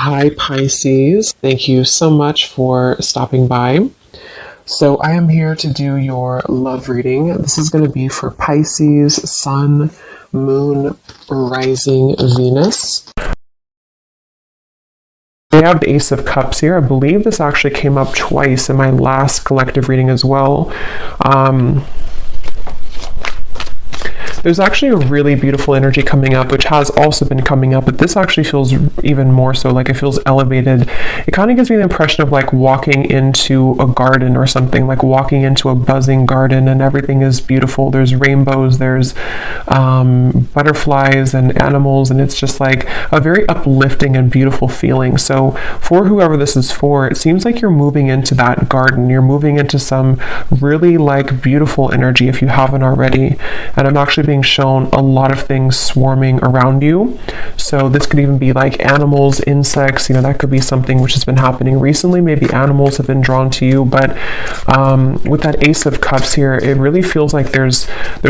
Hi, Pisces. Thank you so much for stopping by. So, I am here to do your love reading. This is going to be for Pisces, Sun, Moon, Rising, Venus. We have the Ace of Cups here. I believe this actually came up twice in my last collective reading as well. There's actually a really beautiful energy coming up, which has also been coming up, but this actually feels even more so, like it feels elevated. It kind of gives me the impression of like walking into a garden or something, like walking into a buzzing garden and everything is beautiful. There's rainbows, there's butterflies and animals, and it's just like a very uplifting and beautiful feeling. So for whoever this is for, it seems like you're moving into that garden. You're moving into some really like beautiful energy if you haven't already. And I'm actually being shown a lot of things swarming around you. So this could even be like animals, insects, that could be something which has been happening recently. Maybe animals have been drawn to you, but with that Ace of Cups here, it really feels like there's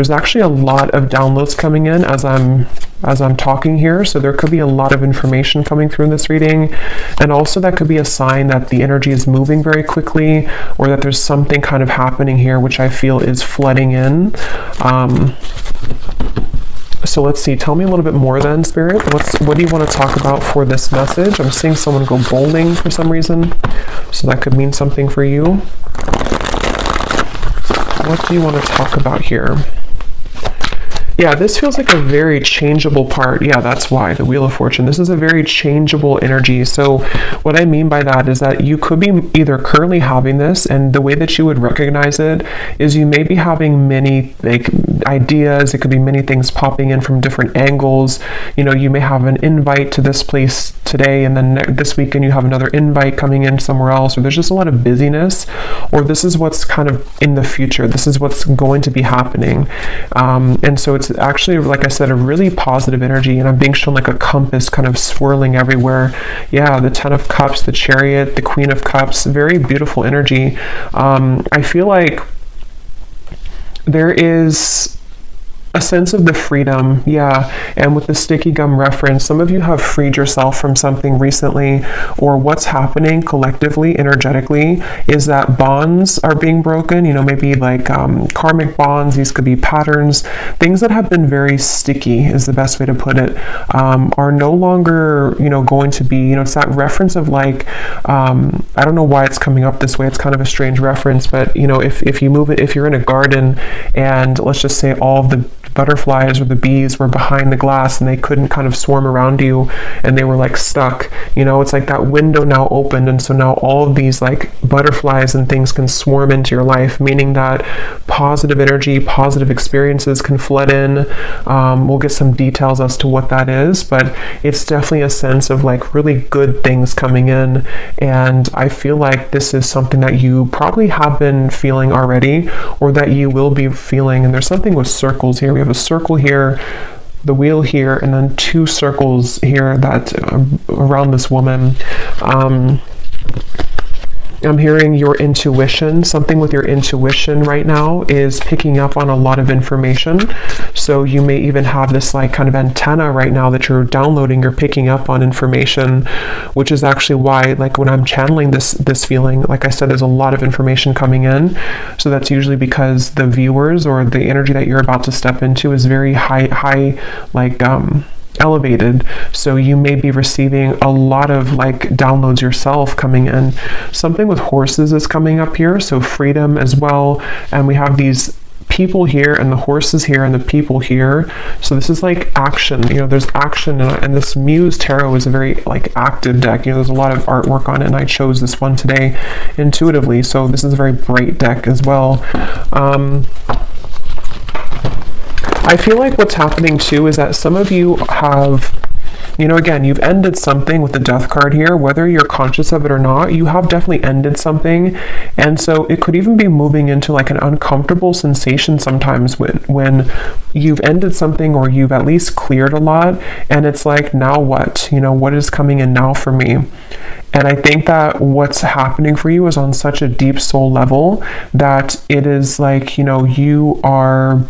actually a lot of downloads coming in as I'm talking here. So there could be a lot of information coming through in this reading, and also that could be a sign that the energy is moving very quickly, or that there's something kind of happening here which I feel is flooding in. So let's see, tell me a little bit more then, Spirit. What do you want to talk about for this message? I'm seeing someone go bowling for some reason, so that could mean something for you. What do you want to talk about here? Yeah, this feels like a very changeable part. Yeah, that's why, the Wheel of Fortune. This is a very changeable energy. So what I mean by that is that you could be either currently having this, and the way that you would recognize it is you may be having many like ideas. It could be many things popping in from different angles. You may have an invite to this place today, and then this weekend you have another invite coming in somewhere else, or there's just a lot of busyness, or this is what's kind of in the future. This is what's going to be happening. And so it's actually, like I said, a really positive energy, and I'm being shown like a compass kind of swirling everywhere. Yeah, the Ten of Cups, the Chariot, the Queen of Cups, very beautiful energy. I feel like there is a sense of the freedom, yeah. And with the sticky gum reference, some of you have freed yourself from something recently, or what's happening collectively, energetically, is that bonds are being broken, maybe like karmic bonds. These could be patterns, things that have been very sticky is the best way to put it, are no longer, going to be, it's that reference of like, I don't know why it's coming up this way. It's kind of a strange reference, but if you move it, if you're in a garden and let's just say all of the butterflies or the bees were behind the glass and they couldn't kind of swarm around you and they were like stuck, it's like that window now opened, and so now all of these like butterflies and things can swarm into your life, meaning that positive energy, positive experiences can flood in. We'll get some details as to what that is, but it's definitely a sense of like really good things coming in, and I feel like this is something that you probably have been feeling already, or that you will be feeling. And there's something with circles here. We have a circle here, the wheel here, and then two circles here that around this woman. I'm hearing your intuition. Something with your intuition right now is picking up on a lot of information. So you may even have this like kind of antenna right now that you're downloading, you're picking up on information, which is actually why, like when I'm channeling this feeling, like I said, there's a lot of information coming in. So that's usually because the viewers or the energy that you're about to step into is very high, like elevated. So you may be receiving a lot of like downloads yourself coming in. Something with horses is coming up here, so freedom as well. And we have these people here and the horses here and the people here. So this is like action, there's action, and this Muse Tarot is a very like active deck. There's a lot of artwork on it, and I chose this one today intuitively. So this is a very bright deck as well. I feel like what's happening too is that some of you have, again, you've ended something with the Death card here, whether you're conscious of it or not. You have definitely ended something, and so it could even be moving into like an uncomfortable sensation sometimes when you've ended something, or you've at least cleared a lot, and it's like, now what? What is coming in now for me? And I think that what's happening for you is on such a deep soul level that it is like, you are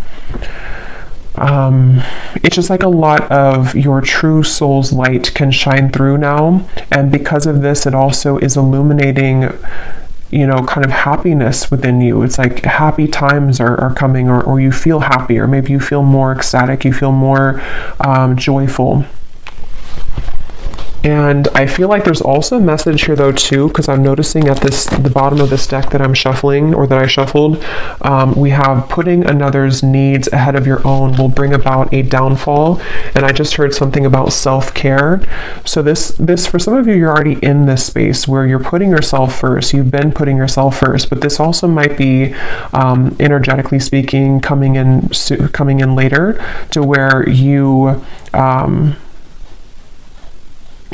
it's just like a lot of your true soul's light can shine through now. And because of this, it also is illuminating, you know, kind of happiness within you. It's like happy times are coming, or you feel happy, or maybe you feel more ecstatic, you feel more joyful. And I feel like there's also a message here though too, because I'm noticing at the bottom of this deck that I'm shuffling, or that I shuffled, we have putting another's needs ahead of your own will bring about a downfall. And I just heard something about self-care. So this for some of you, you're already in this space where you're putting yourself first. You've been putting yourself first, but this also might be energetically speaking coming in later, to where you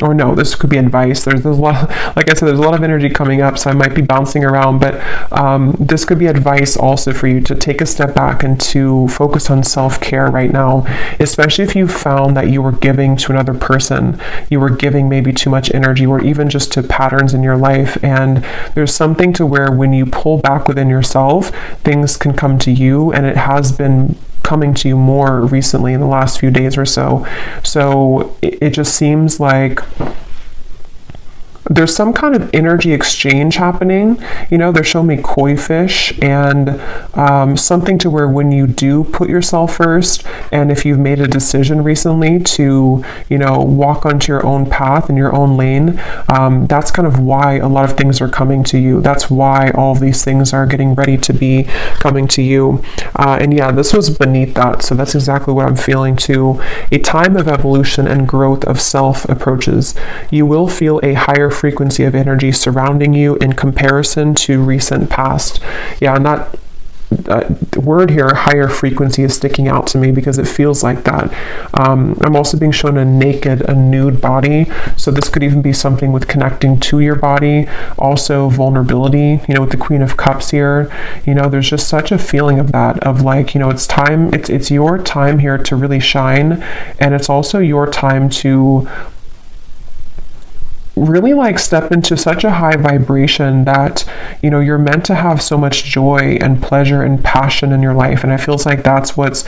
or no, this could be advice. There's a lot, like I said, there's a lot of energy coming up, so I might be bouncing around, but this could be advice also for you to take a step back and to focus on self-care right now, especially if you found that you were giving to another person, you were giving maybe too much energy, or even just to patterns in your life, and there's something to where when you pull back within yourself, things can come to you, and it has been coming to you more recently in the last few days or so. So it just seems like there's some kind of energy exchange happening. You know, they're showing me koi fish, and something to where when you do put yourself first, and if you've made a decision recently to, you know, walk onto your own path in your own lane, that's kind of why a lot of things are coming to you. That's why all of these things are getting ready to be coming to you. And yeah, this was beneath that. So that's exactly what I'm feeling too. A time of evolution and growth of self approaches. You will feel a higher frequency of energy surrounding you in comparison to recent past. Yeah, and that word here, higher frequency, is sticking out to me because it feels like that. I'm also being shown a nude body. So this could even be something with connecting to your body. Also vulnerability, you know, with the Queen of Cups here. You know, there's just such a feeling of that, of like, you know, it's time, it's your time here to really shine. And it's also your time to really like step into such a high vibration that, you know, you're meant to have so much joy and pleasure and passion in your life. And it feels like that's what's,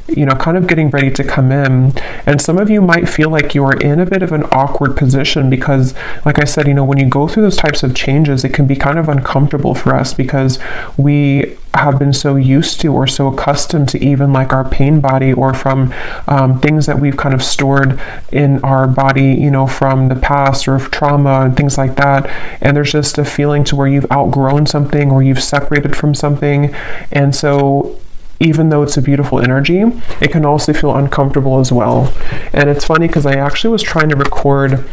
you know, kind of getting ready to come in. And some of you might feel like you are in a bit of an awkward position because, like I said, you know, when you go through those types of changes, it can be kind of uncomfortable for us because we have been so used to or so accustomed to even like our pain body, or from things that we've kind of stored in our body, you know, from the past, or trauma and things like that. And there's just a feeling to where you've outgrown something, or you've separated from something. And so even though it's a beautiful energy, it can also feel uncomfortable as well. And it's funny because I actually was trying to record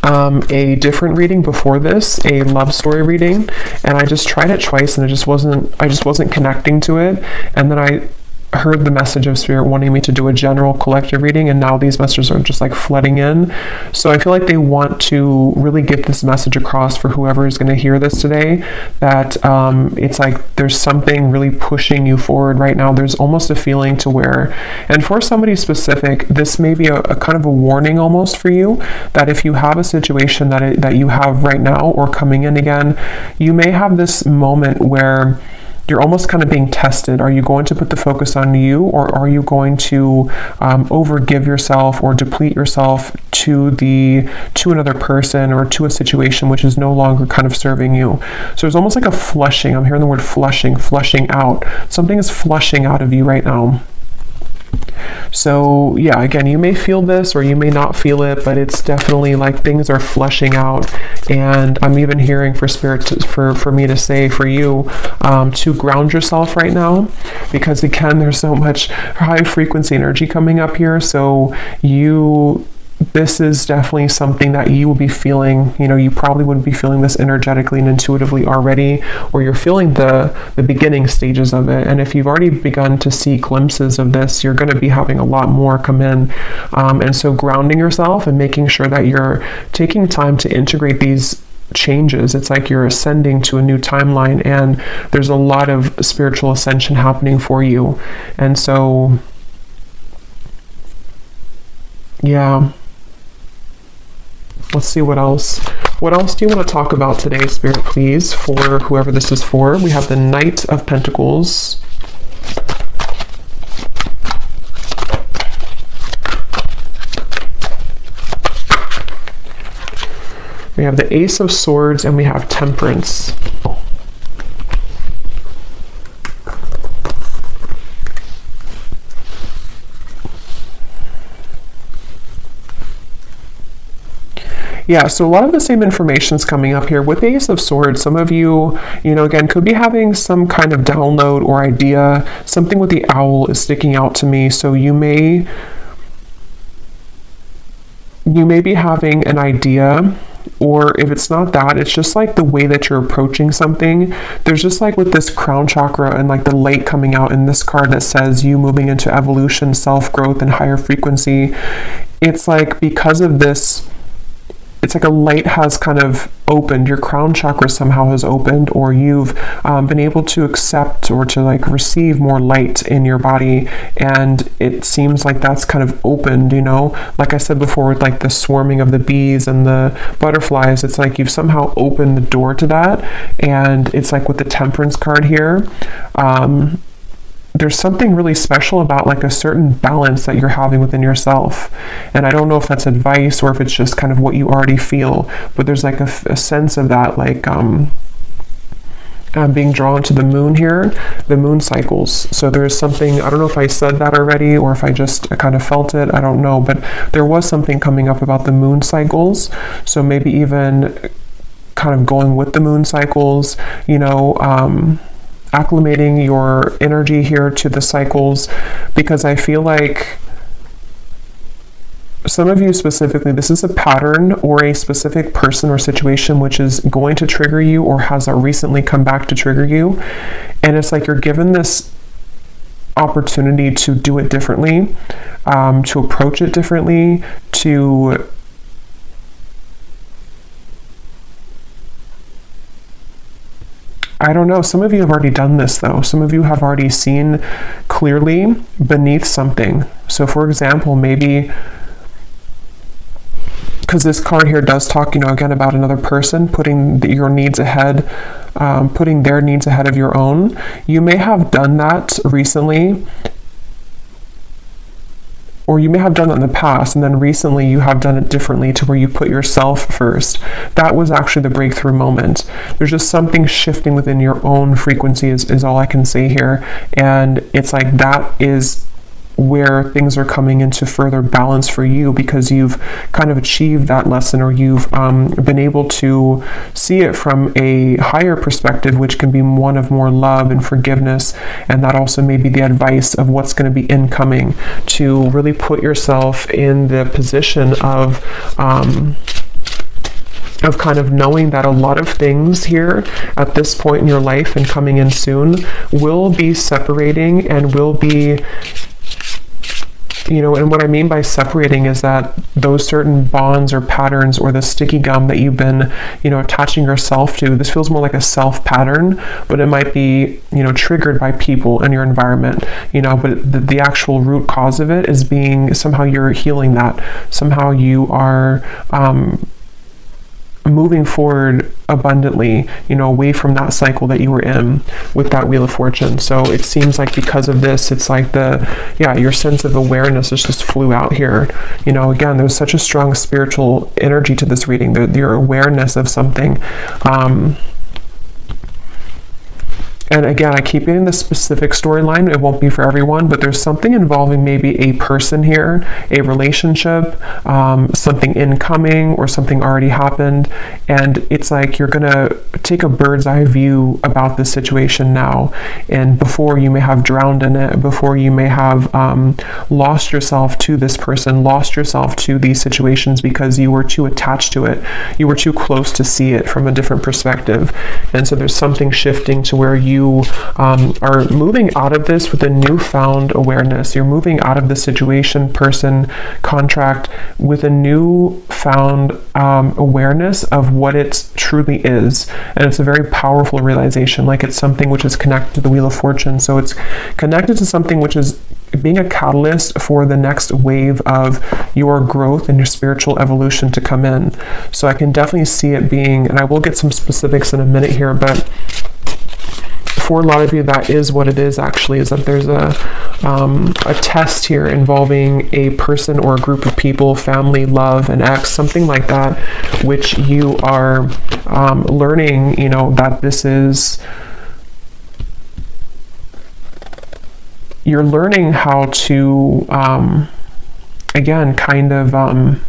a different reading before this, a love story reading, and I just tried it twice, and I just wasn't connecting to it. And then I heard the message of Spirit wanting me to do a general collective reading, and now these messages are just like flooding in. So I feel like they want to really get this message across for whoever is going to hear this today, that it's like there's something really pushing you forward right now. There's almost a feeling to where, and for somebody specific, this may be a kind of a warning almost for you, that if you have a situation that you have right now or coming in again, you may have this moment where you're almost kind of being tested. Are you going to put the focus on you, or are you going to overgive yourself or deplete yourself to another person or to a situation which is no longer kind of serving you? So there's almost like a flushing. I'm hearing the word flushing out. Something is flushing out of you right now. So yeah, again, you may feel this or you may not feel it, but it's definitely like things are flushing out. And I'm even hearing for Spirit for me to say for you to ground yourself right now, because again, there's so much high frequency energy coming up here. So this is definitely something that you will be feeling. You know, you probably wouldn't be feeling this energetically and intuitively already, or you're feeling the beginning stages of it. And if you've already begun to see glimpses of this, you're going to be having a lot more come in. And so grounding yourself and making sure that you're taking time to integrate these changes. It's like you're ascending to a new timeline, and there's a lot of spiritual ascension happening for you. And so, yeah. Let's see what else. What else do you want to talk about today, Spirit, please, for whoever this is for? We have the Knight of Pentacles. We have the Ace of Swords and we have Temperance. Yeah, so a lot of the same information is coming up here. With the Ace of Swords, some of you, again, could be having some kind of download or idea. Something with the owl is sticking out to me. So you may be having an idea, or if it's not that, it's just like the way that you're approaching something. There's just like with this crown chakra and like the light coming out in this card that says you moving into evolution, self-growth, and higher frequency. It's like because of this, it's like a light has kind of opened, your crown chakra somehow has opened, or you've been able to accept or to like receive more light in your body, and it seems like that's kind of opened, like I said before with like the swarming of the bees and the butterflies. It's like you've somehow opened the door to that, and it's like with the Temperance card here, there's something really special about like a certain balance that you're having within yourself. And I don't know if that's advice or if it's just kind of what you already feel, but there's like a sense of that, like being drawn to the moon here, the moon cycles. So there's something, I don't know if I said that already or if I just kind of felt it, I don't know, but there was something coming up about the moon cycles. So maybe even kind of going with the moon cycles, acclimating your energy here to the cycles, because I feel like some of you specifically, this is a pattern or a specific person or situation which is going to trigger you or has recently come back to trigger you. And it's like you're given this opportunity to do it differently, to approach it differently, I don't know. Some of you have already done this though. Some of you have already seen clearly beneath something. So for example, maybe, because this card here does talk, again about another person putting your needs ahead, putting their needs ahead of your own. You may have done that recently, or you may have done that in the past, and then recently you have done it differently to where you put yourself first. That was actually the breakthrough moment. There's just something shifting within your own frequency is all I can say here. And it's like that is where things are coming into further balance for you, because you've kind of achieved that lesson, or you've been able to see it from a higher perspective, which can be one of more love and forgiveness. And that also may be the advice of what's going to be incoming, to really put yourself in the position of kind of knowing that a lot of things here at this point in your life and coming in soon will be separating and will be, and what I mean by separating is that those certain bonds or patterns or the sticky gum that you've been, attaching yourself to, this feels more like a self pattern, but it might be, triggered by people in your environment, but the actual root cause of it is being, somehow you're healing that. Somehow you are, moving forward abundantly, away from that cycle that you were in with that Wheel of Fortune. So it seems like because of this, it's like your sense of awareness just flew out here. Again, there's such a strong spiritual energy to this reading, your awareness of something. And again, I keep getting the specific storyline. It won't be for everyone, but there's something involving maybe a person here, a relationship, something incoming, or something already happened. And it's like you're going to take a bird's eye view about this situation now. And before you may have drowned in it, before you may have lost yourself to this person, lost yourself to these situations because you were too attached to it. You were too close to see it from a different perspective. And so there's something shifting to where you are moving out of this with a newfound awareness. You're moving out of the situation, person, contract with a newfound awareness of what it truly is. And it's a very powerful realization, like it's something which is connected to the Wheel of Fortune. So it's connected to something which is being a catalyst for the next wave of your growth and your spiritual evolution to come in. So I can definitely see it being, and I will get some specifics in a minute here, but for a lot of you, that is what it is actually, is that there's a test here involving a person or a group of people, family, love, an ex, something like that, which you are learning, you know, that this is, you're learning how to, again, kind of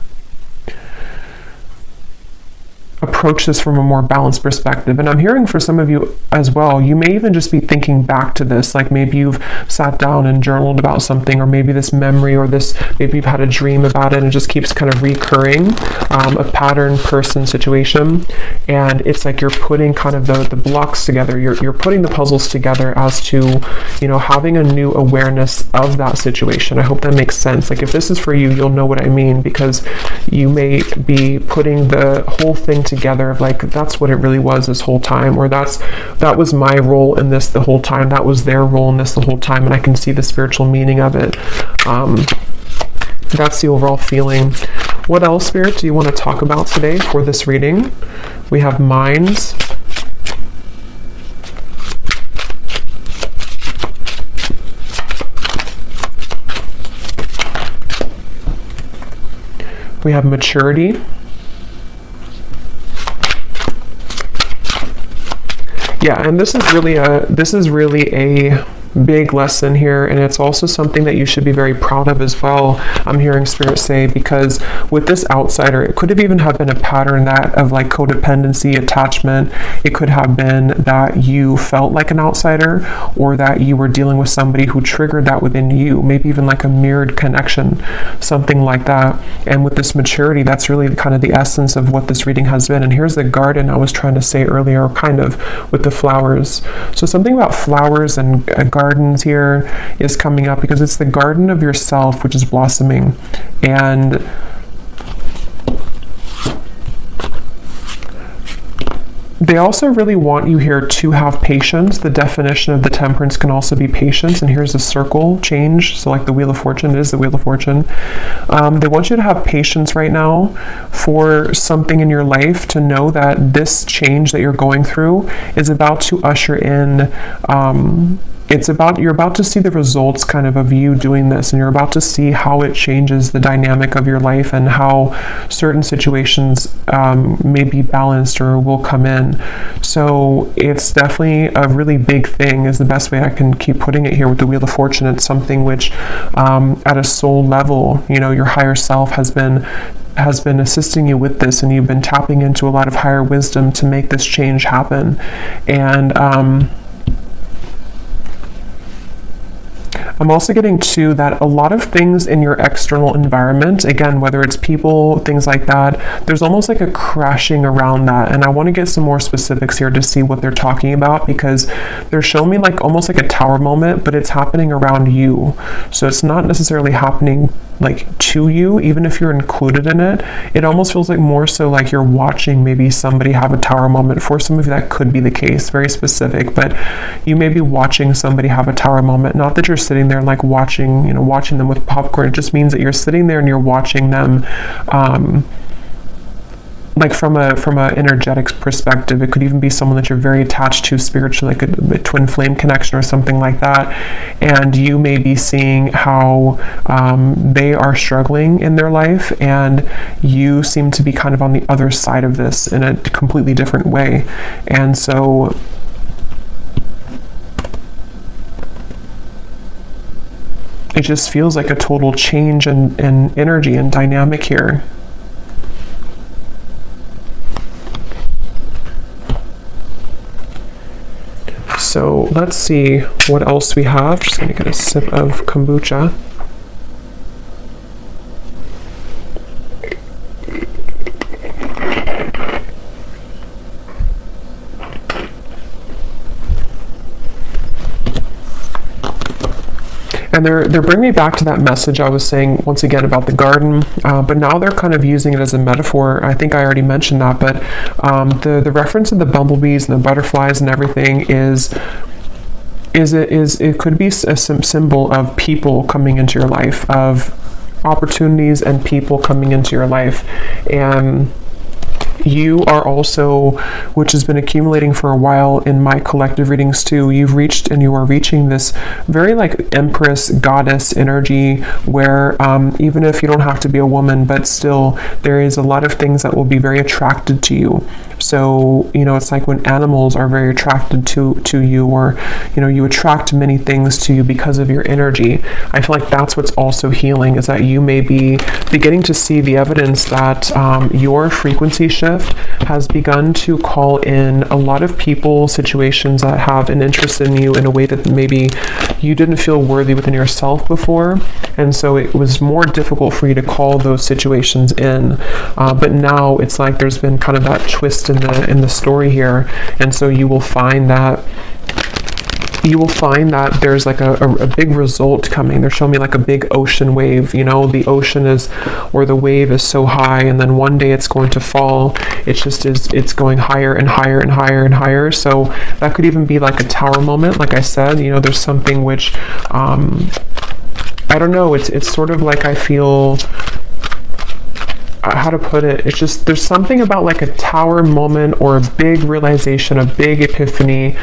approach this from a more balanced perspective. And I'm hearing for some of you as well, you may even just be thinking back to this, like maybe you've sat down and journaled about something, or maybe this memory, or this, maybe you've had a dream about it and it just keeps kind of recurring, a pattern, person, situation. And it's like you're putting kind of the blocks together, you're putting the puzzles together as to, you know, having a new awareness of that situation. I hope that makes sense. Like if this is for you, you'll know what I mean, because you may be putting the whole thing together of like, that's what it really was this whole time, or that was my role in this the whole time, that was their role in this the whole time, and I can see the spiritual meaning of it. That's the overall feeling. What else, Spirit, do you want to talk about today for this reading? We have minds. We have maturity. Yeah, and this is really a big lesson here, and it's also something that you should be very proud of as well, I'm hearing Spirit say, because with this outsider, it could have even have been a pattern that of like codependency, attachment. It could have been that you felt like an outsider, or that you were dealing with somebody who triggered that within you, maybe even like a mirrored connection, something like that. And with this maturity, that's really kind of the essence of what this reading has been. And here's the garden I was trying to say earlier, kind of with the flowers. So something about flowers and gardens here is coming up, because it's the garden of yourself which is blossoming. And they also really want you here to have patience. The definition of the temperance can also be patience. And here's a circle change. So like the Wheel of Fortune, it is the Wheel of Fortune. They want you to have patience right now for something in your life, to know that this change that you're going through is about to usher in, you're about to see the results kind of you doing this, and you're about to see how it changes the dynamic of your life, and how certain situations may be balanced or will come in. So it's definitely a really big thing, is the best way I can keep putting it here with the Wheel of Fortune. It's something which at a soul level, you know, your higher self has been assisting you with this, and you've been tapping into a lot of higher wisdom to make this change happen. And I'm also getting to that a lot of things in your external environment, again, whether it's people, things like that, there's almost like a crashing around that. And I want to get some more specifics here to see what they're talking about, because they're showing me like almost like a tower moment, but it's happening around you. So it's not necessarily happening like to you, even if you're included in it. It almost feels like more so like you're watching maybe somebody have a tower moment. For some of you, that could be the case, very specific, but you may be watching somebody have a tower moment. Not that you're sitting there like watching them with popcorn. It just means that you're sitting there and you're watching them, like from a energetic perspective. It could even be someone that you're very attached to spiritually, like a twin flame connection or something like that. And you may be seeing how they are struggling in their life, and you seem to be kind of on the other side of this in a completely different way. And so it just feels like a total change in energy and dynamic here. So let's see what else we have. Just gonna get a sip of kombucha. And they're bringing me back to that message I was saying once again about the garden, but now they're kind of using it as a metaphor. I think I already mentioned that, but the reference of the bumblebees and the butterflies and everything it could be a symbol of people coming into your life, of opportunities and people coming into your life. And You are also, which has been accumulating for a while in my collective readings too, you've reached and you are reaching this very like empress goddess energy where even if you don't have to be a woman, but still there is a lot of things that will be very attracted to you. So, you know, it's like when animals are very attracted to you, or, you know, you attract many things to you because of your energy. I feel like that's what's also healing, is that you may be beginning to see the evidence that your frequency shift has begun to call in a lot of people, situations that have an interest in you in a way that maybe you didn't feel worthy within yourself before. And so it was more difficult for you to call those situations in. But now it's like there's been kind of that twist in the story here, and so you will find that there's like a big result coming. They're showing me like a big ocean wave. You know, the ocean is, or the wave is so high, and then one day it's going to fall. It's going higher and higher and higher and higher. So that could even be like a tower moment. Like I said, you know, there's something which I don't know, it's sort of like, I feel, how to put it, it's just, there's something about like a tower moment or a big realization, a big epiphany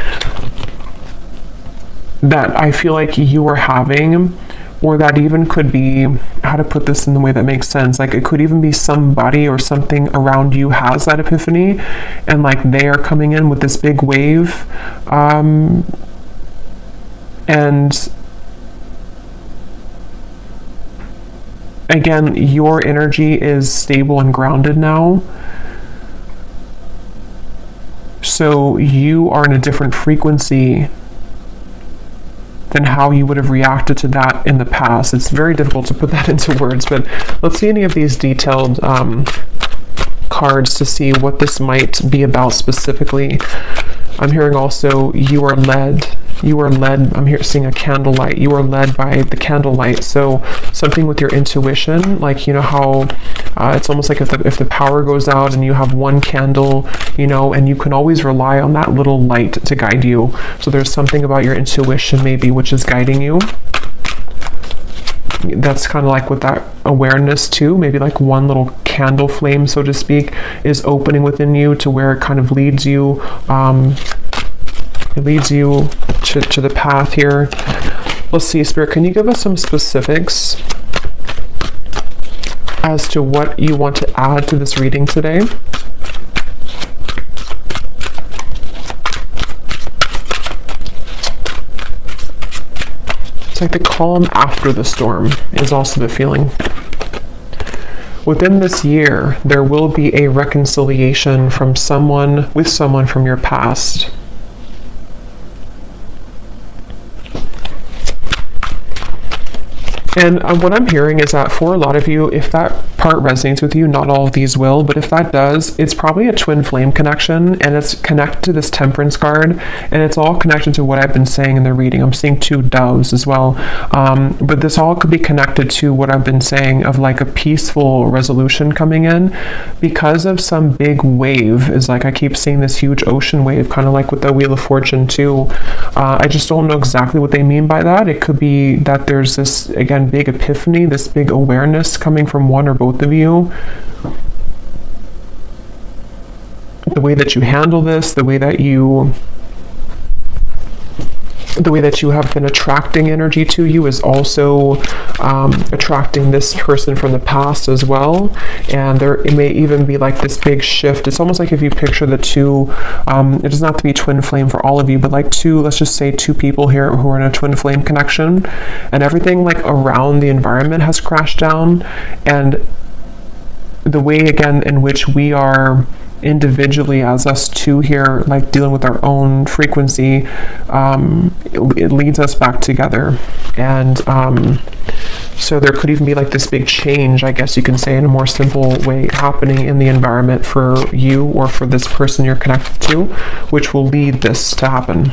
that I feel like you are having, or that even could be, how to put this in the way that makes sense, like it could even be somebody or something around you has that epiphany, and like they are coming in with this big wave, and again, your energy is stable and grounded now. So you are in a different frequency than how you would have reacted to that in the past. It's very difficult to put that into words, but let's see any of these detailed cards to see what this might be about specifically. I'm hearing also you are led. I'm here seeing a candlelight. You are led by the candlelight. So something with your intuition, like, you know how it's almost like if the power goes out and you have one candle, you know, and you can always rely on that little light to guide you. So there's something about your intuition maybe which is guiding you. That's kind of like with that awareness too, maybe like one little candle flame, so to speak, is opening within you to where it kind of leads you. It leads you to the path here. Let's see, Spirit, can you give us some specifics as to what you want to add to this reading today? It's like the calm after the storm is also the feeling. Within this year, there will be a reconciliation from someone from your past. And what I'm hearing is that for a lot of you, if that part resonates with you, not all of these will, but if that does, it's probably a twin flame connection, and it's connected to this Temperance card, and it's all connected to what I've been saying in the reading. I'm seeing two doves as well, but this all could be connected to what I've been saying of like a peaceful resolution coming in because of some big wave. Is like I keep seeing this huge ocean wave, kind of like with the Wheel of Fortune too. I just don't know exactly what they mean by that. It could be that there's this, again, big epiphany, this big awareness coming from one or both of you. The way that you handle this, the way that you have been attracting energy to you is also attracting this person from the past as well. And it may even be like this big shift. It's almost like if you picture the two, it doesn't have to be twin flame for all of you, but like two, let's just say two people here who are in a twin flame connection, and everything like around the environment has crashed down. And the way, again, in which we are individually as us two here, like dealing with our own frequency, it leads us back together. And so there could even be like this big change, I guess you can say, in a more simple way, happening in the environment for you or for this person you're connected to, which will lead this to happen.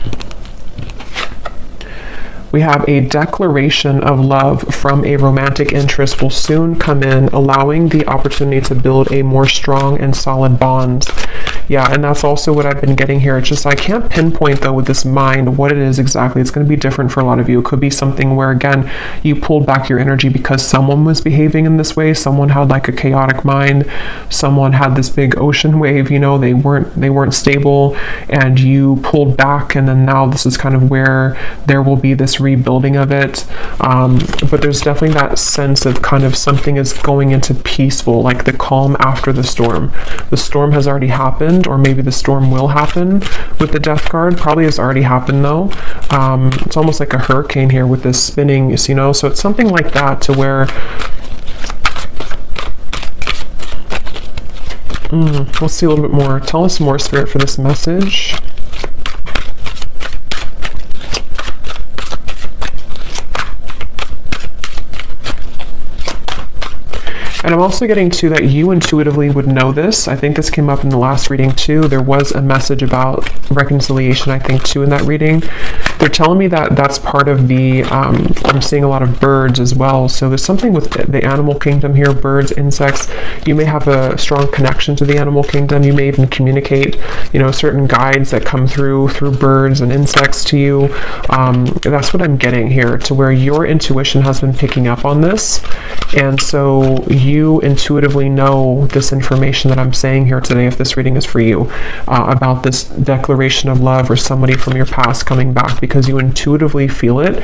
We have a declaration of love from a romantic interest will soon come in, allowing the opportunity to build a more strong and solid bond. Yeah, and that's also what I've been getting here. It's just I can't pinpoint though with this mind what it is exactly. It's going to be different for a lot of you. It could be something where, again, you pulled back your energy because someone was behaving in this way. Someone had like a chaotic mind. Someone had this big ocean wave, you know, they weren't stable, and you pulled back, and then now this is kind of where there will be this rebuilding of it. But there's definitely that sense of kind of something is going into peaceful, like the calm after the storm. The storm has already happened, or maybe the storm will happen with the Death card. Probably has already happened though. It's almost like a hurricane here with this spinning, you know, so it's something like that to where we'll see a little bit more. Tell us more, Spirit, for this message. And I'm also getting to that you intuitively would know this. I think this came up in the last reading too. There was a message about reconciliation, I think, too, in that reading. They're telling me that that's part of the, I'm seeing a lot of birds as well. So there's something with the animal kingdom here, birds, insects. You may have a strong connection to the animal kingdom. You may even communicate, you know, certain guides that come through birds and insects to you. That's what I'm getting here, to where your intuition has been picking up on this. And so you intuitively know this information that I'm saying here today, if this reading is for you, about this declaration of love or somebody from your past coming back, because you intuitively feel it,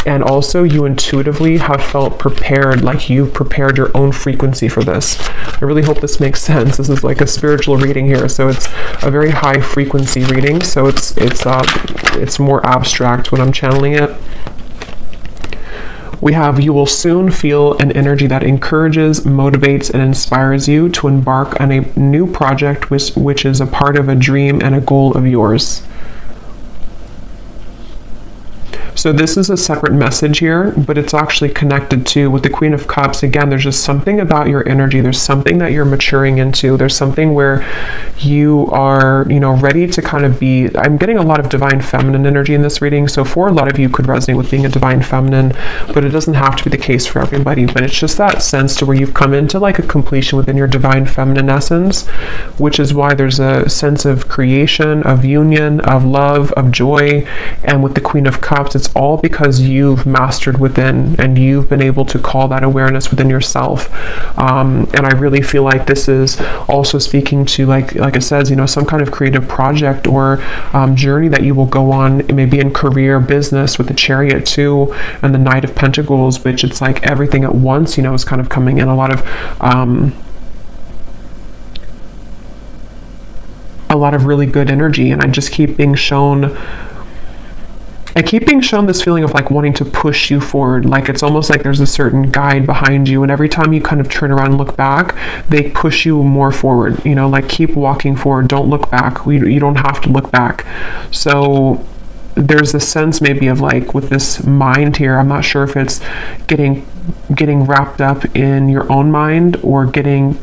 and also you intuitively have felt prepared, like you've prepared your own frequency for this. I really hope this makes sense. This is like a spiritual reading here, so it's a very high frequency reading, so it's more abstract when I'm channeling it. We have, you will soon feel an energy that encourages, motivates, and inspires you to embark on a new project which is a part of a dream and a goal of yours. So this is a separate message here, but it's actually connected to with the Queen of Cups. Again, there's just something about your energy. There's something that you're maturing into. There's something where you are, you know, ready to kind of be, I'm getting a lot of divine feminine energy in this reading. So for a lot of you could resonate with being a divine feminine, but it doesn't have to be the case for everybody. But it's just that sense to where you've come into like a completion within your divine feminine essence, which is why there's a sense of creation, of union, of love, of joy. And with the Queen of Cups, it's all because you've mastered within, and you've been able to call that awareness within yourself. And I really feel like this is also speaking to, like it says, you know, some kind of creative project or journey that you will go on. It may be in career, business, with the Chariot too, and the Knight of Pentacles, which it's like everything at once, you know, is kind of coming in. A lot of really good energy, and I just keep being shown this feeling of like wanting to push you forward. Like it's almost like there's a certain guide behind you, and every time you kind of turn around and look back, they push you more forward, you know, like keep walking forward, don't look back. You don't have to look back. So there's a sense maybe of like with this mind here, I'm not sure if it's getting wrapped up in your own mind, or getting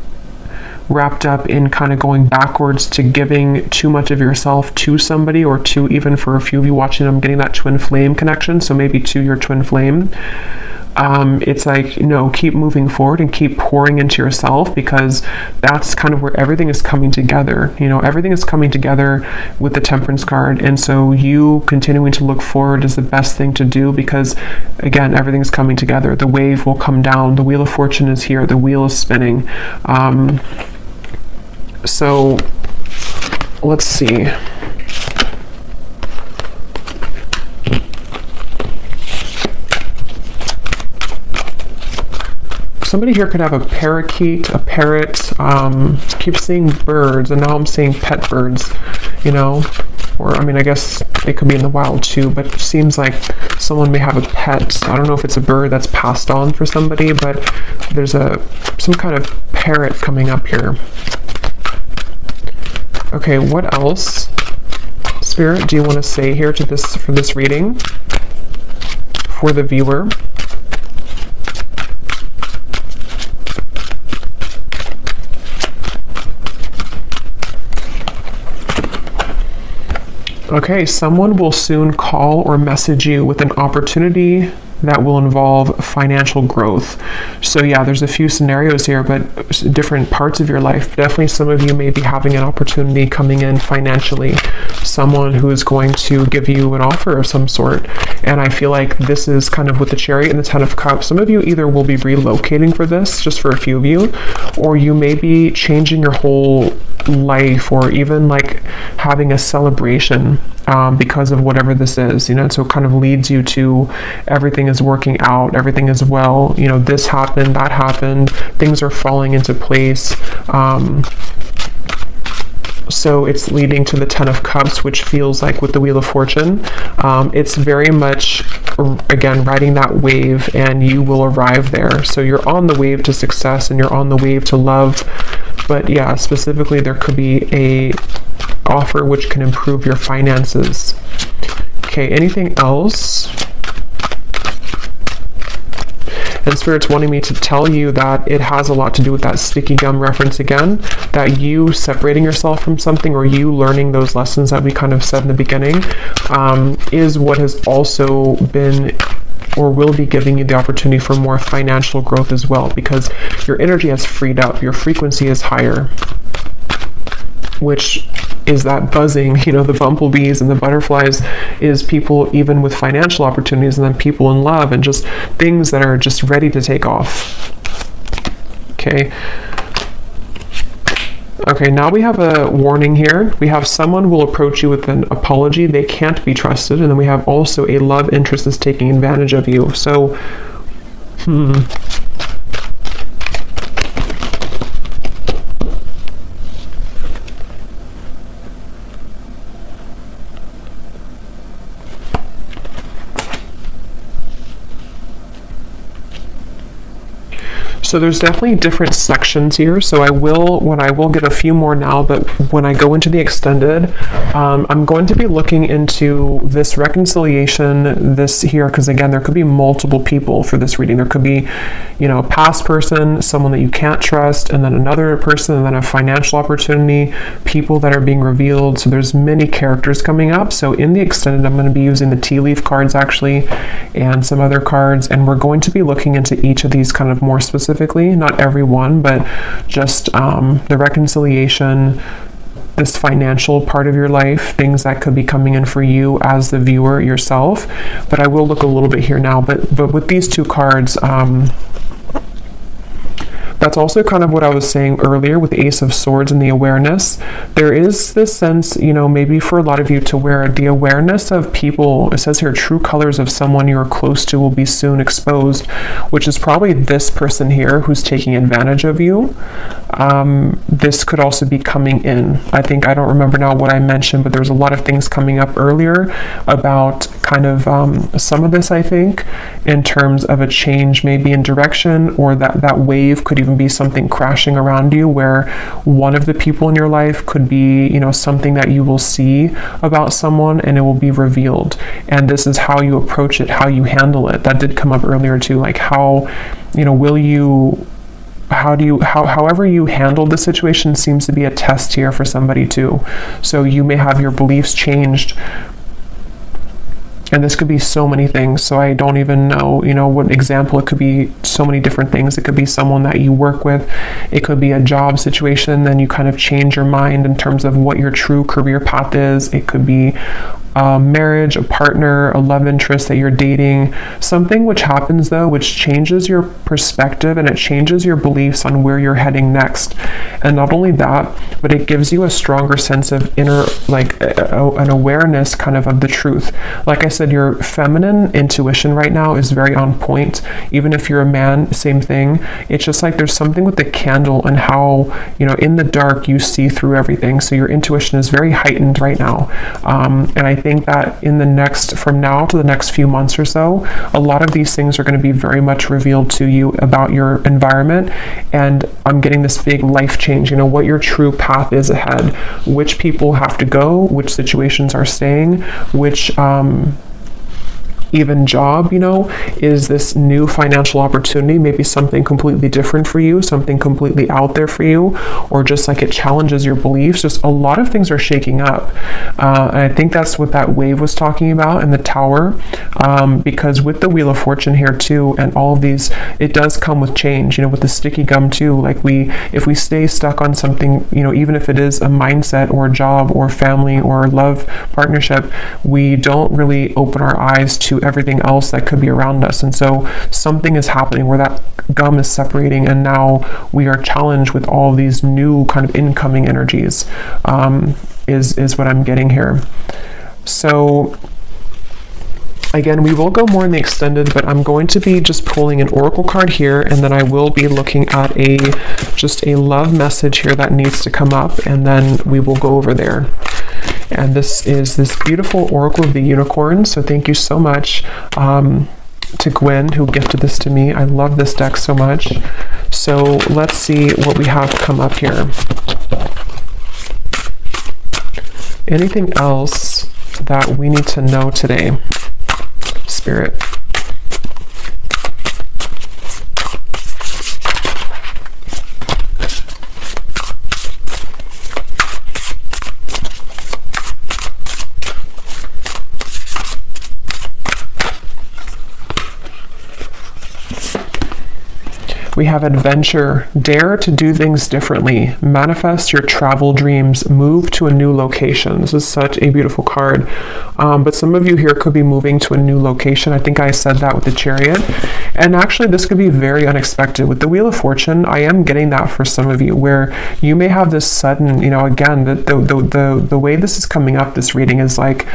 wrapped up in kind of going backwards to giving too much of yourself to somebody, or to, even for a few of you watching, I'm getting that twin flame connection, so maybe to your twin flame. It's like, you know, keep moving forward and keep pouring into yourself, because that's kind of where everything is coming together. You know, everything is coming together with the Temperance card, and so you continuing to look forward is the best thing to do, because again, everything's coming together. The wave will come down, the Wheel of Fortune is here, the wheel is spinning. So let's see. Somebody here could have a parakeet, a parrot. Keep seeing birds, and now I'm seeing pet birds, you know, or I mean, I guess it could be in the wild too, but it seems like someone may have a pet. I don't know if it's a bird that's passed on for somebody, but there's some kind of parrot coming up here. Okay, what else, Spirit, do you want to say here to this, for this reading for the viewer? Okay, someone will soon call or message you with an opportunity that will involve financial growth. So yeah, there's a few scenarios here, but different parts of your life. Definitely some of you may be having an opportunity coming in financially, someone who is going to give you an offer of some sort. And I feel like this is kind of with the Chariot and the Ten of Cups. Some of you either will be relocating for this, just for a few of you, or you may be changing your whole life, or even like having a celebration because of whatever this is, so it kind of leads you to everything is working out, everything is well, this happened, that happened, things are falling into place. So it's leading to the Ten of Cups, which feels like with the Wheel of Fortune, it's very much, again, riding that wave, and you will arrive there. So you're on the wave to success, and you're on the wave to love. But yeah, specifically, there could be a offer which can improve your finances. Okay, anything else? And Spirit's wanting me to tell you that it has a lot to do with that sticky gum reference again, that you separating yourself from something, or you learning those lessons that we kind of said in the beginning, is what has also been or will be giving you the opportunity for more financial growth as well, because your energy has freed up, your frequency is higher, which is that buzzing, the bumblebees and the butterflies, is people even with financial opportunities, and then people in love, and just things that are just ready to take off. Okay, now we have a warning here. We have someone will approach you with an apology. They can't be trusted. And then we have also a love interest is taking advantage of you. So, So there's definitely different sections here. So I will get a few more now, but when I go into the extended, I'm going to be looking into this reconciliation, this here, because again, there could be multiple people for this reading. There could be, a past person, someone that you can't trust, and then another person, and then a financial opportunity, people that are being revealed. So there's many characters coming up. So in the extended, I'm going to be using the tea leaf cards actually, and some other cards, and we're going to be looking into each of these kind of more specifically, not every one, but just the reconciliation, this financial part of your life, things that could be coming in for you as the viewer yourself. But I will look a little bit here now, but with these two cards, that's also kind of what I was saying earlier with the Ace of Swords and the awareness. There is this sense, maybe for a lot of you, to where the awareness of people, it says here, true colors of someone you are close to will be soon exposed, which is probably this person here who's taking advantage of you. This could also be coming in. I don't remember now what I mentioned, but there's a lot of things coming up earlier about kind of some of this, I think, in terms of a change maybe in direction, or that wave could even be something crashing around you, where one of the people in your life could be, something that you will see about someone and it will be revealed. And this is how you approach it, how you handle it. That did come up earlier too, like how, however you handle the situation seems to be a test here for somebody too. So you may have your beliefs changed, and this could be so many things. So I don't even know, what example. It could be so many different things. It could be someone that you work with. It could be a job situation. Then you kind of change your mind in terms of what your true career path is. It could be a marriage, a partner, a love interest that you're dating, something which happens though, which changes your perspective, and it changes your beliefs on where you're heading next. And not only that, but it gives you a stronger sense of inner, like an awareness kind of the truth. Like I said, your feminine intuition right now is very on point. Even if you're a man, same thing. It's just like there's something with the candle and how, in the dark you see through everything. So your intuition is very heightened right now. And I think that from now to the next few months or so, a lot of these things are going to be very much revealed to you about your environment. And I'm getting this big life change, what your true path is ahead, which people have to go, which situations are staying, which even job, you know, is this new financial opportunity, maybe something completely different for you, something completely out there for you, or just like it challenges your beliefs. Just a lot of things are shaking up. And I think that's what that wave was talking about in the Tower, because with the Wheel of Fortune here too, and all of these, it does come with change, you know, with the sticky gum too. Like if we stay stuck on something, you know, even if it is a mindset or a job or family or love partnership, we don't really open our eyes to everything else that could be around us. And so something is happening where that gum is separating, and now we are challenged with all of these new kind of incoming energies, is what I'm getting here. So again, we will go more in the extended, but I'm going to be just pulling an oracle card here, and then I will be looking at just a love message here that needs to come up, and then we will go over there. And this is this beautiful Oracle of the Unicorn. So thank you so much to Gwen, who gifted this to me. I love this deck so much. So let's see what we have come up here. Anything else that we need to know today, Spirit? We have adventure. Dare to do things differently. Manifest your travel dreams. Move to a new location. This is such a beautiful card. But some of you here could be moving to a new location. I think I said that with the Chariot. And actually, this could be very unexpected. With the Wheel of Fortune, I am getting that for some of you, where you may have this sudden, you know, again, the way this is coming up, this reading is like,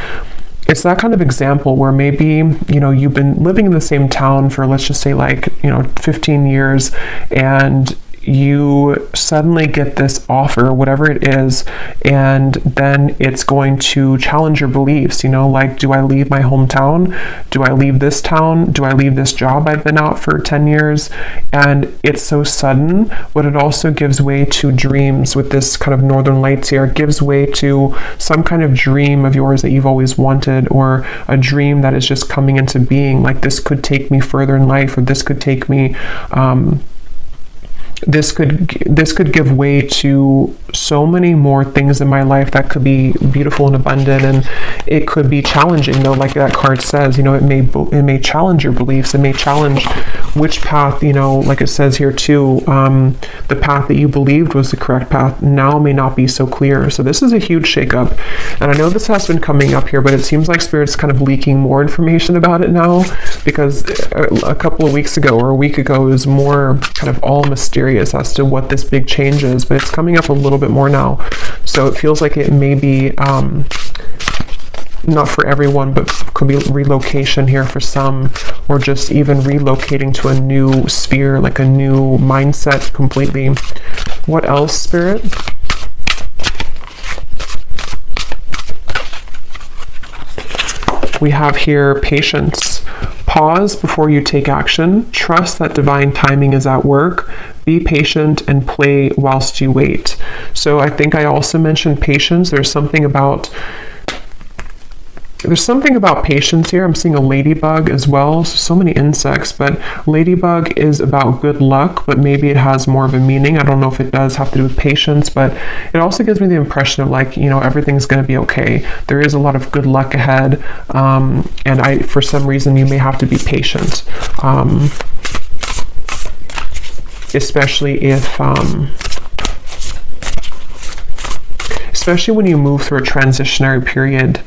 it's that kind of example where maybe, you know, you've been living in the same town for, let's just say, like, you know, 15 years, and you suddenly get this offer, whatever it is, and then it's going to challenge your beliefs, you know, like, do I leave my hometown? Do I leave this town? Do I leave this job I've been out for 10 years? And it's so sudden, but it also gives way to dreams with this kind of Northern Lights here. It gives way to some kind of dream of yours that you've always wanted, or a dream that is just coming into being, like, this could take me further in life, or this could take me, this could give way to so many more things in my life that could be beautiful and abundant, and it could be challenging, though, like that card says, you know, it may challenge your beliefs, it may challenge which path, you know, like it says here too, the path that you believed was the correct path now may not be so clear. So this is a huge shakeup, and I know this has been coming up here, but it seems like Spirit's kind of leaking more information about it now, because a couple of weeks ago or a week ago it was more kind of all mysterious as to what this big change is, but it's coming up a little bit more now. So it feels like it may be not for everyone, but could be relocation here for some, or just even relocating to a new sphere, like a new mindset completely. What else, Spirit? We have here patience. Pause before you take action. Trust that divine timing is at work. Be patient and play whilst you wait. So I think I also mentioned patience. There's something about patience here. I'm seeing a ladybug as well. So many insects, but ladybug is about good luck, but maybe it has more of a meaning. I don't know if it does have to do with patience, but it also gives me the impression of, like, you know, everything's going to be okay. There is a lot of good luck ahead, and for some reason, you may have to be patient, especially when you move through a transitionary period,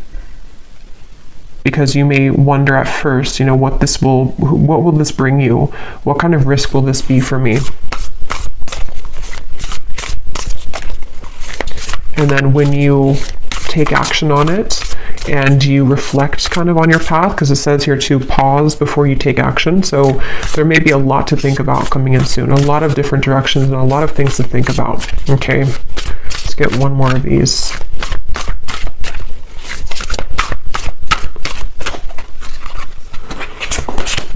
because you may wonder at first, you know, what will this bring you? What kind of risk will this be for me? And then when you take action on it and you reflect kind of on your path, because it says here to pause before you take action. So there may be a lot to think about coming in soon, a lot of different directions and a lot of things to think about. Okay, let's get one more of these.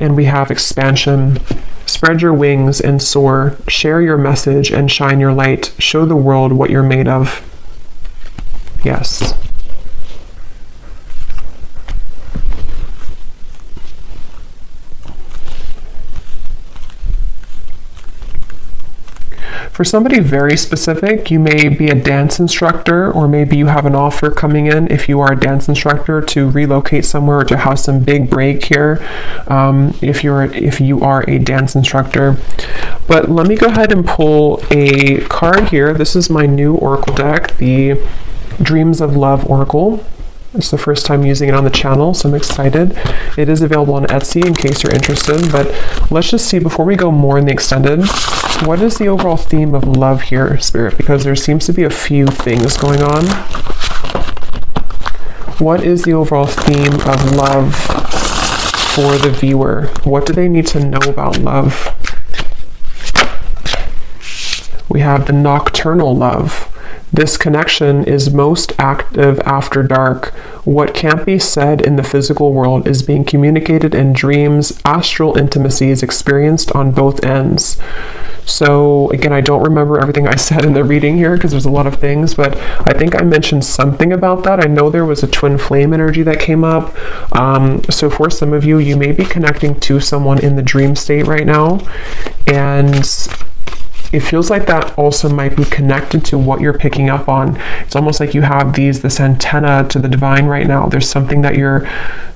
And we have expansion. Spread your wings and soar. Share your message and shine your light. Show the world what you're made of. Yes. For somebody very specific, you may be a dance instructor, or maybe you have an offer coming in if you are a dance instructor to relocate somewhere or to have some big break here, if you are a dance instructor. But let me go ahead and pull a card here. This is my new oracle deck, the Dreams of Love Oracle. It's the first time using it on the channel, so I'm excited. It is available on Etsy in case you're interested, but let's just see, before we go more in the extended, what is the overall theme of love here, Spirit? Because there seems to be a few things going on. What is the overall theme of love for the viewer? What do they need to know about love? We have the nocturnal love. This connection is most active after dark. What can't be said in the physical world is being communicated in dreams. Astral intimacy is experienced on both ends. So again, I don't remember everything I said in the reading here because there's a lot of things, but I think I mentioned something about that. I know there was a twin flame energy that came up. So for some of you, you may be connecting to someone in the dream state right now, and it feels like that also might be connected to what you're picking up on. It's almost like you have this antenna to the divine right now. There's something that you're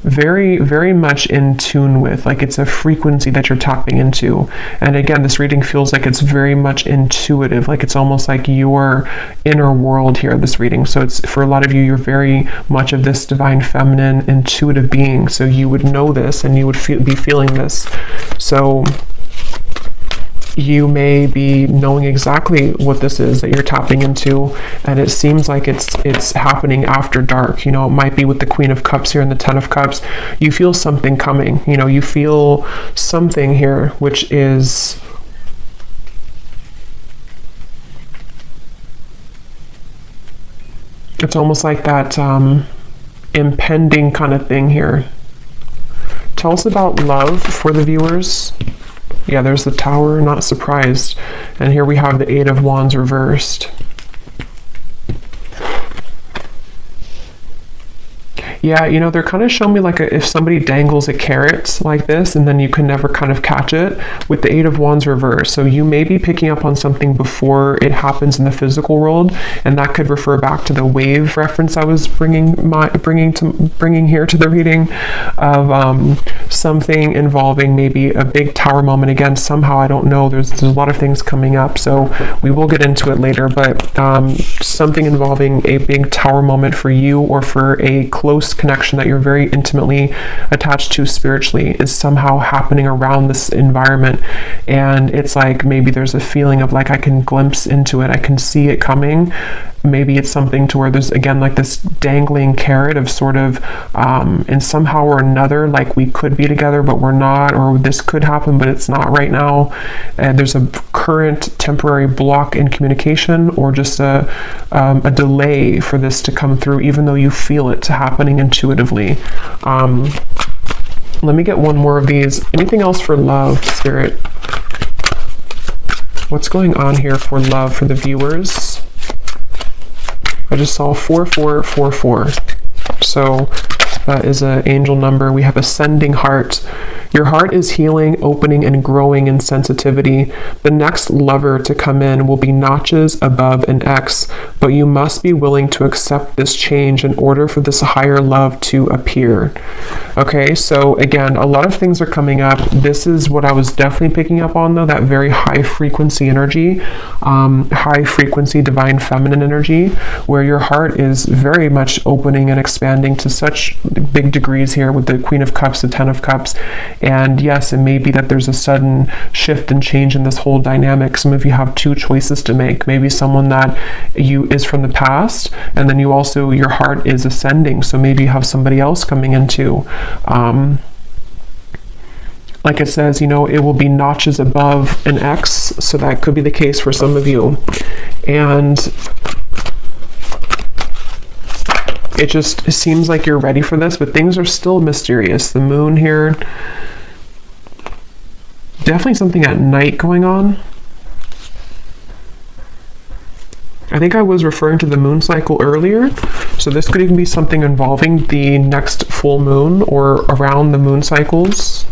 very, very much in tune with. Like it's a frequency that you're tapping into. And again, this reading feels like it's very much intuitive. Like it's almost like your inner world here, this reading. So it's, for a lot of you, you're very much of this divine feminine intuitive being. So you would know this and you would be feeling this. So you may be knowing exactly what this is that you're tapping into, and it seems like it's happening after dark. You know, it might be with the Queen of Cups here and the Ten of Cups. You feel something coming. You know, you feel something here, which is it's almost like that impending kind of thing here. Tell us about love for the viewers. Yeah, there's the Tower, not surprised. And here we have the Eight of Wands reversed. Yeah, you know, they're kind of showing me like if somebody dangles a carrot like this and then you can never kind of catch it with the Eight of Wands reversed. So you may be picking up on something before it happens in the physical world, and that could refer back to the wave reference I was bringing here to the reading of something involving maybe a big tower moment. Again, somehow, I don't know, there's a lot of things coming up, so we will get into it later, but something involving a big tower moment for you or for a close connection that you're very intimately attached to spiritually is somehow happening around this environment. And it's like maybe there's a feeling of like I can glimpse into it, I can see it coming. Maybe it's something to where there's again like this dangling carrot of sort of and somehow or another like we could be together but we're not, or this could happen but it's not right now, and there's a current temporary block in communication or just a delay for this to come through, even though you feel it happening intuitively. Let me get one more of these. Anything else for love, Spirit? What's going on here for love for the viewers? I just saw 4444. So that is an angel number. We have ascending heart. Your heart is healing, opening, and growing in sensitivity. The next lover to come in will be notches above an X, but you must be willing to accept this change in order for this higher love to appear. Okay, so again, a lot of things are coming up. This is what I was definitely picking up on, though, that very high frequency energy, high frequency divine feminine energy, where your heart is very much opening and expanding to such big degrees here with the Queen of Cups, the Ten of Cups. And yes, it may be that there's a sudden shift and change in this whole dynamic. Some of you have two choices to make. Maybe someone that you is from the past, and then you also, your heart is ascending. So maybe you have somebody else coming into, like it says, you know, it will be notches above an X. So that could be the case for some of you. And it just seems like you're ready for this, but things are still mysterious. The moon here, definitely something at night going on. I think I was referring to the moon cycle earlier, so this could even be something involving the next full moon or around the moon cycles.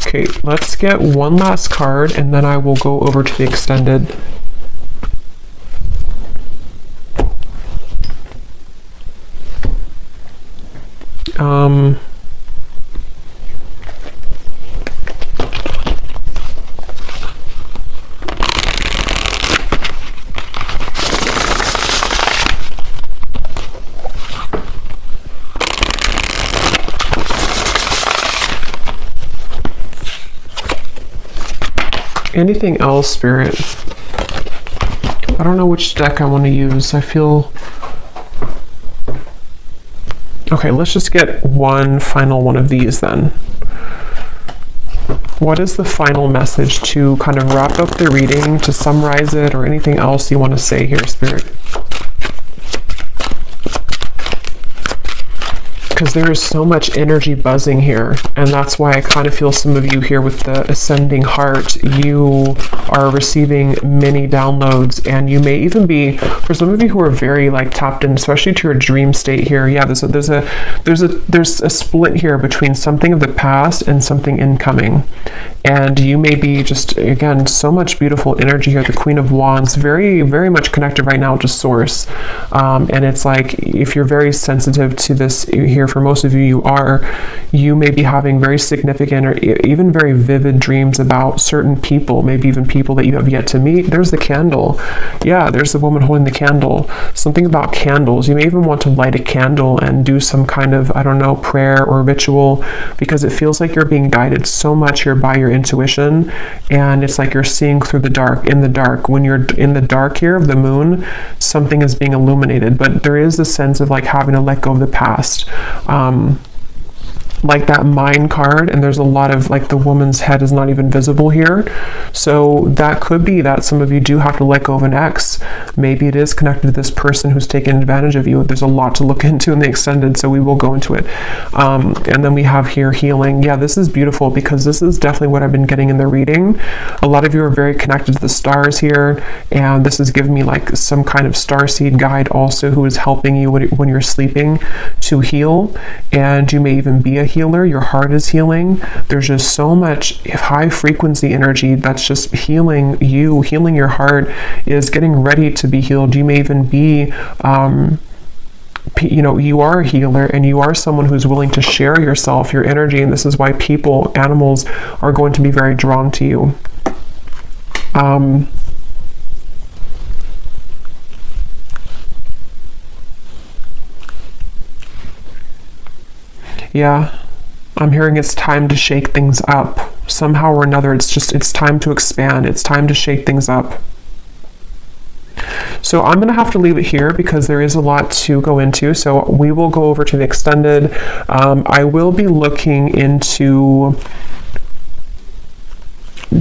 Okay, let's get one last card and then I will go over to the extended. Anything else, Spirit? I don't know which deck I want to use. I feel... Okay, let's just get one final one of these then. What is the final message to kind of wrap up the reading, to summarize it, or anything else you want to say here, Spirit? Because there is so much energy buzzing here, and that's why I kind of feel some of you here with the ascending heart, you are receiving many downloads, and you may even be, for some of you who are very like tapped in, especially to your dream state here. Yeah, there's a split here between something of the past and something incoming, and you may be just, again, so much beautiful energy here. The Queen of Wands, very, very much connected right now to Source, and it's like, if you're very sensitive to this here, for most of you, you may be having very significant or even very vivid dreams about certain people, maybe even people that you have yet to meet. There's the candle. Yeah, there's the woman holding the candle. Something about candles. You may even want to light a candle and do some kind of, I don't know, prayer or ritual, because it feels like you're being guided so much here by your intuition, and it's like you're seeing through the dark, in the dark. When you're in the dark here of the moon, something is being illuminated, but there is a sense of like having to let go of the past. Like that mind card, and there's a lot of like the woman's head is not even visible here, so that could be that some of you do have to let go of an ex. Maybe it is connected to this person who's taken advantage of you. There's a lot to look into in the extended, so we will go into it. And then we have here healing. Yeah, this is beautiful, because this is definitely what I've been getting in the reading. A lot of you are very connected to the stars here, and this is giving me like some kind of starseed guide also, who is helping you when you're sleeping to heal, and you may even be a healer. Your heart is healing. There's just so much high frequency energy that's just healing you. Healing your heart is getting ready to be healed. You may even be you know, you are a healer, and you are someone who's willing to share yourself, your energy, and this is why people, animals, are going to be very drawn to you. Yeah, I'm hearing it's time to shake things up. Somehow or another, it's time to expand. It's time to shake things up. So I'm going to have to leave it here, because there is a lot to go into. So we will go over to the extended. I will be looking into...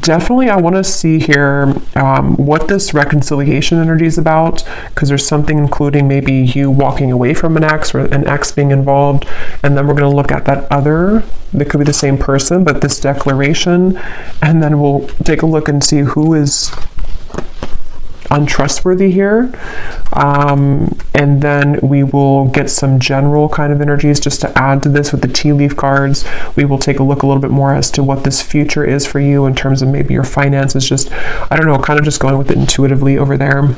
Definitely, I want to see here what this reconciliation energy is about, because there's something including maybe you walking away from an ex, or an ex being involved, and then we're going to look at that other, that could be the same person, but this declaration, and then we'll take a look and see who is untrustworthy here, and then we will get some general kind of energies just to add to this with the tea leaf cards. We will take a look a little bit more as to what this future is for you in terms of maybe your finances, just, I don't know, kind of just going with it intuitively over there.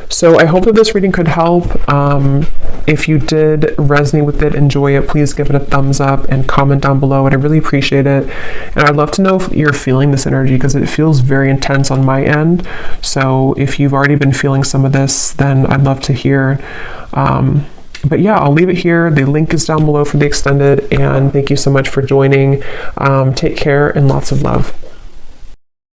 So I hope that this reading could help. If you did resonate with it, enjoy it, please give it a thumbs up and comment down below. I'd really appreciate it. And I'd love to know if you're feeling this energy, because it feels very intense on my end. So if you've already been feeling some of this, then I'd love to hear. But yeah, I'll leave it here. The link is down below for the extended, and thank you so much for joining. Take care and lots of love.